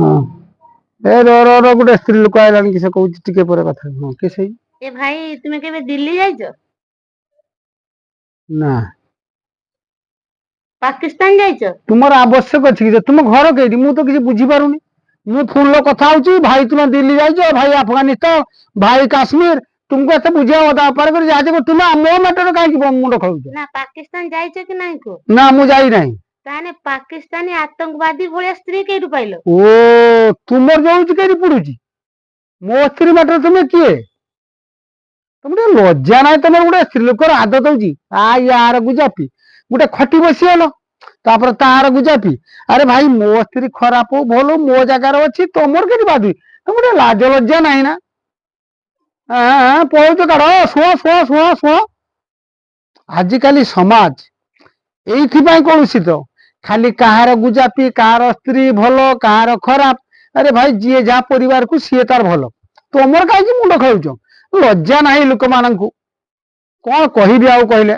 हाँ ए रो रो रो गोटे स्त्री लोक आइलानी कि से कहू टिके पर कथा हाँ के सही ए भाई तुमे केबे दिल्ली जाइছো ना पाकिस्तान जाइছো तुमर आवश्यक अछि कि तुम घर केडी मु तो किसी बुझी पारुनी मु फोन लो कथा होची भाई तुम दिल्ली जाइছো भाई अफगानिस्तान भाई काश्मीर तुमको एते बुझिया होता पर कर जाजे को तुम मो मैटर काहे कि मुंड खळुछ ना पाकिस्तान जाइছো कि नहीं को ना मु जाई नाही ताने पाकिस्तानी आतंकवादी भलिया स्त्री केडु पाइलो ओ तुमर जाउची केडी पडुची मो स्त्री मैटर तुम किए तुम लज्जा ना तुम गोटे स्त्री लोकर आदत होची आ यार गुजापी गोटे खटी बसी हलो तापर तार गुजापी अरे भाई मो स्त्री खराब हो भलो मो जगार अच्छी तुमर के बाधु तुम गोटे लाज लज्जा ना ना पहुँच काढ़ शुआ शुआ शुआ शुआ आजिकाली समाज ये कलुषित खाली कहार गुजापी कहार स्त्री भलो कहार खराब अरे भाई जी जहाँ परिवार को सी तार भल तुमर कहीं मुंड खेल लज्जा ना लोक मान कौन कह कहले